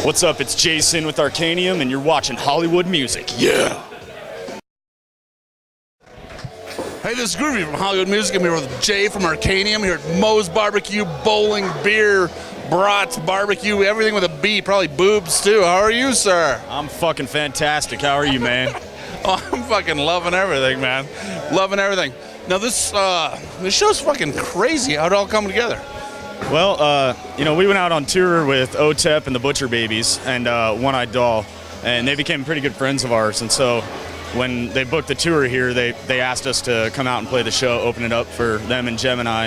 What's up? It's J-Sinn with Arcanium, and you're watching Hollywood Music. Yeah! Hey, this is Groovey from Hollywood Music. I'm here with Jay from Arcanium, here at Moe's Barbecue, bowling, beer, brats, barbecue, everything with a B, probably boobs too. How are you, sir? I'm fucking fantastic. How are you, man? Oh, I'm fucking loving everything, man. Loving everything. Now, this show's fucking crazy. How'd it all come together? Well, we went out on tour with OTEP and the Butcher Babies and One Eyed Doll, and they became pretty good friends of ours. And so when they booked the tour here, they asked us to come out and play the show, open it up for them and Gemini.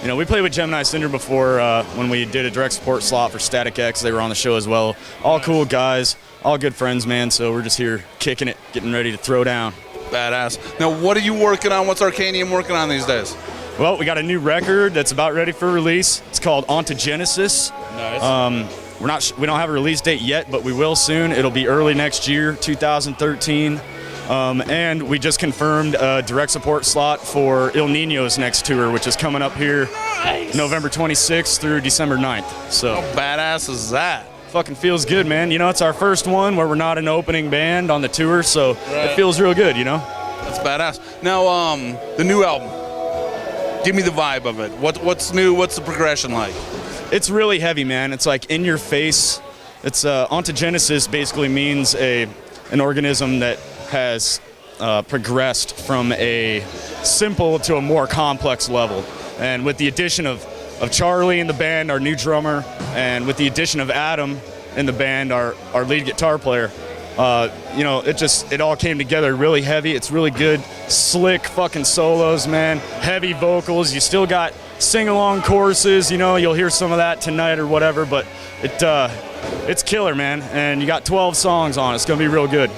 And we played with Gemini Cinder before when we did a direct support slot for Static X. They were on the show as well. All cool guys, all good friends, man. So we're just here kicking it, getting ready to throw down. Badass. Now, what are you working on? What's Arcanium working on these days? Well, we got a new record that's about ready for release. It's called Ontogenesis. Nice. We don't have a release date yet, but we will soon. It'll be early next year, 2013. And we just confirmed a direct support slot for Il Nino's next tour, which is coming up here November 26th through December 9th. So how badass is that? Fucking feels good, man. It's our first one where we're not an opening band on the tour, so It feels real good, That's badass. Now, the new album. Give me the vibe of it. What's new? What's the progression like? It's really heavy, man. It's like in your face. It's ontogenesis basically means an organism that has progressed from a simple to a more complex level. And with the addition of Charlie in the band, our new drummer, and with the addition of Adam in the band, our lead guitar player, it all came together really heavy. It's really good, slick fucking solos, man. Heavy vocals. You still got sing-along choruses. You'll hear some of that tonight or whatever, but it's killer, man. And you got 12 songs on it. It's gonna be real good.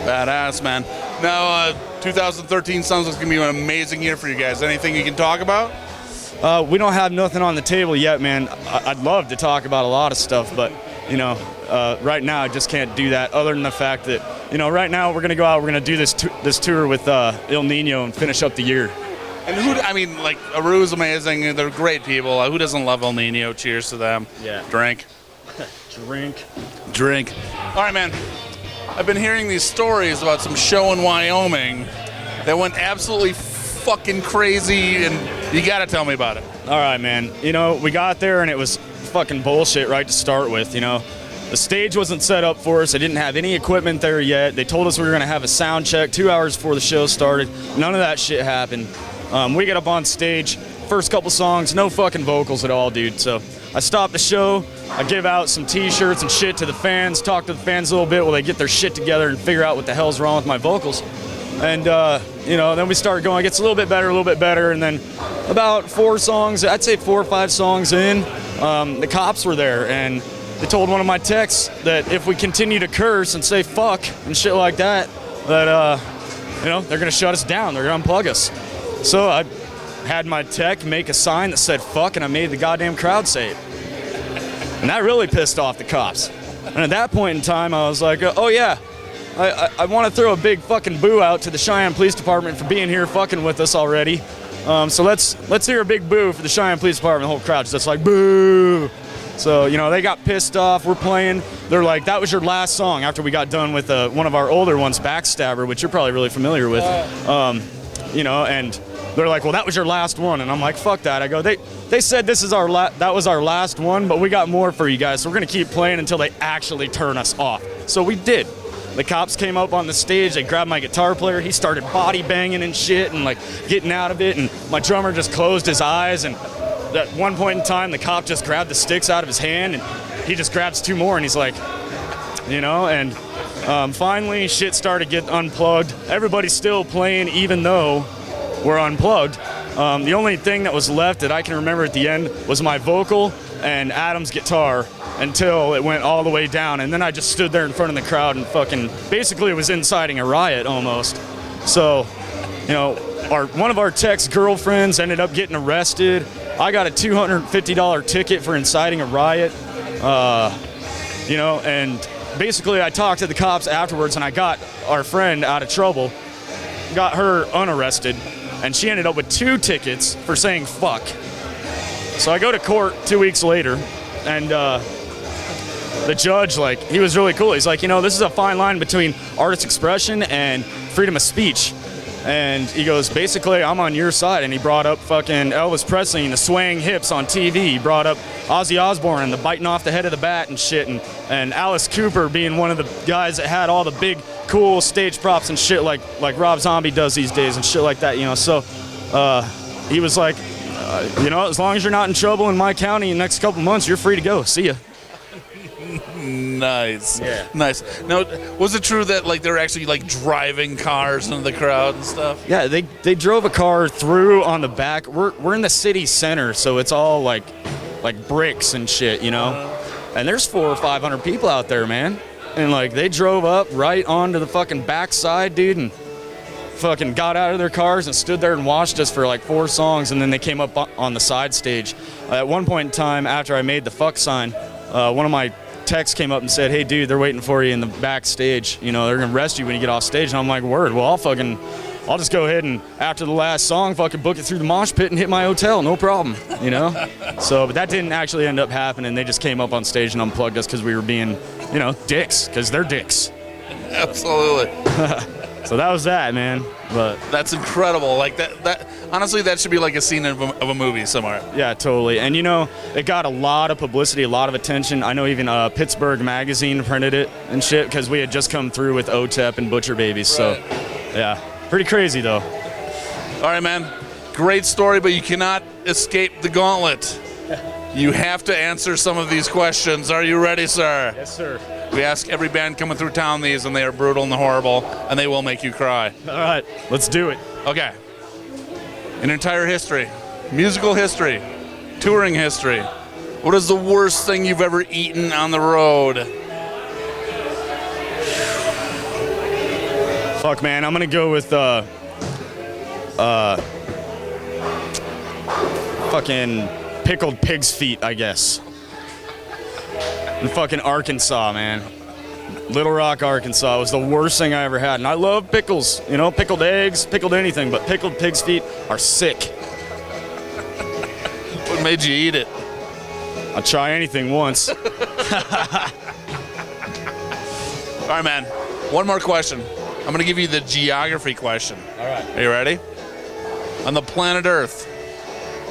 Badass, man. Now, 2013 sounds like it's gonna be an amazing year for you guys. Anything you can talk about? We don't have nothing on the table yet, man. I'd love to talk about a lot of stuff, but right now I just can't do that, other than the fact that right now we're gonna go out, we're gonna do this tour with Il Nino and finish up the year. And Aru's amazing. They're great people. Who doesn't love El Nino? Cheers to them. Yeah. Drink. Drink. All right, man. I've been hearing these stories about some show in Wyoming that went absolutely fucking crazy, and you gotta tell me about it. All right, man. We got there and it was fucking bullshit right to start with. The stage wasn't set up for us. I didn't have any equipment there yet. They told us we were gonna have a sound check 2 hours before the show started. None of that shit happened. We get up on stage, first couple songs, no fucking vocals at all, dude. So I stop the show, I give out some t-shirts and shit to the fans, talk to the fans a little bit while they get their shit together and figure out what the hell's wrong with my vocals. And, then we start going, it gets a little bit better, and then about 4 songs, I'd say 4 or 5 songs in, the cops were there, and they told one of my techs that if we continue to curse and say fuck and shit like that, that, they're gonna shut us down, they're gonna unplug us. So I had my tech make a sign that said fuck, and I made the goddamn crowd say it. And that really pissed off the cops. And at that point in time, I was like, oh yeah, I want to throw a big fucking boo out to the Cheyenne Police Department for being here fucking with us already. So let's hear a big boo for the Cheyenne Police Department. The whole crowd's just like, boo. So, they got pissed off. We're playing. They're like, that was your last song after we got done with one of our older ones, Backstabber, which you're probably really familiar with. And they're like, well, that was your last one. And I'm like, fuck that. I go, they said this is that was our last one, but we got more for you guys. So we're going to keep playing until they actually turn us off. So we did. The cops came up on the stage, they grabbed my guitar player, he started body banging and shit and like getting out of it, and my drummer just closed his eyes, and at one point in time the cop just grabbed the sticks out of his hand and he just grabs 2 more and he's like, finally shit started getting unplugged. Everybody's still playing even though we're unplugged. The only thing that was left that I can remember at the end was my vocal and Adam's guitar, until it went all the way down, and then I just stood there in front of the crowd and fucking basically it was inciting a riot almost. So, one of our tech's girlfriends ended up getting arrested. I got a $250 ticket for inciting a riot. And basically I talked to the cops afterwards, and I got our friend out of trouble, got her unarrested, and she ended up with 2 tickets for saying fuck. So I go to court 2 weeks later, and the judge, like, he was really cool. He's like, you know, this is a fine line between artist expression and freedom of speech. And he goes, basically, I'm on your side. And he brought up fucking Elvis Presley and the swaying hips on TV. He brought up Ozzy Osbourne and the biting off the head of the bat and shit. And Alice Cooper being one of the guys that had all the big, cool stage props and shit like Rob Zombie does these days and shit like that, you know. So he was like, you know, as long as you're not in trouble in my county in the next couple months, you're free to go. See ya. Nice. Yeah. Nice. Now, was it true that like they were actually like driving cars into the crowd and stuff? Yeah, they drove a car through on the back. We're in the city center, so it's all like bricks and shit, you know. And there's 400 or 500 people out there, man. And like they drove up right onto the fucking backside, dude, and fucking got out of their cars and stood there and watched us for like 4 songs, and then they came up on the side stage. At one point in time, after I made the fuck sign, one of my techs came up and said, hey dude, they're waiting for you in the backstage, you know, they're gonna arrest you when you get off stage. And I'm like, word, well I'll just go ahead and after the last song fucking book it through the mosh pit and hit my hotel, no problem, you know. So but that didn't actually end up happening. They just came up on stage and unplugged us because we were being, you know, dicks, because they're dicks. Absolutely. So that was that, man. But that's incredible. Like that honestly, that should be like a scene of a movie somewhere. Yeah, totally. And you know, it got a lot of publicity, a lot of attention. I know even Pittsburgh Magazine printed it and shit because we had just come through with OTEP and Butcher Babies. So, yeah, pretty crazy though. All right, man. Great story, but you cannot escape the gauntlet. You have to answer some of these questions. Are you ready, sir? Yes, sir. We ask every band coming through town these, and they are brutal and horrible, and they will make you cry. All right, let's do it. Okay. In entire history, musical history, touring history, what is the worst thing you've ever eaten on the road? Fuck, man, I'm gonna go with fucking pickled pig's feet, I guess. In fucking Arkansas, man. Little Rock, Arkansas was the worst thing I ever had. And I love pickles, you know, pickled eggs, pickled anything, but pickled pig's feet are sick. What made you eat it? I'll try anything once. All right, man. One more question. I'm going to give you the geography question. All right. Are you ready? On the planet Earth,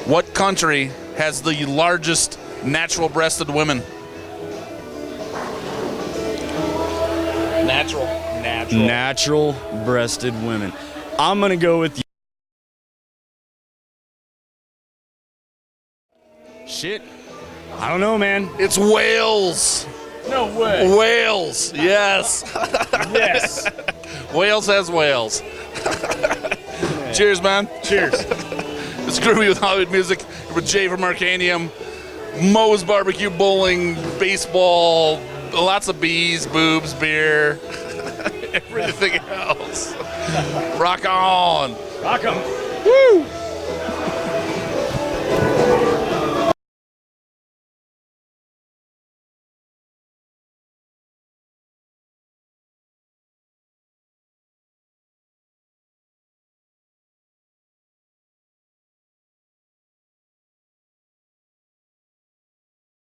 what country has the largest natural-breasted women? Natural-breasted women. I'm gonna go with. Shit. I don't know, man. It's Wales. No way. Wales. Yes. Yes. Wales has whales. Cheers, man. Cheers. It's Groovy with Hollywood Music. With Jay from Arcanium. Moe's Barbecue, bowling, baseball, lots of bees, boobs, beer, everything else. Rock on. Rock 'em. Woo!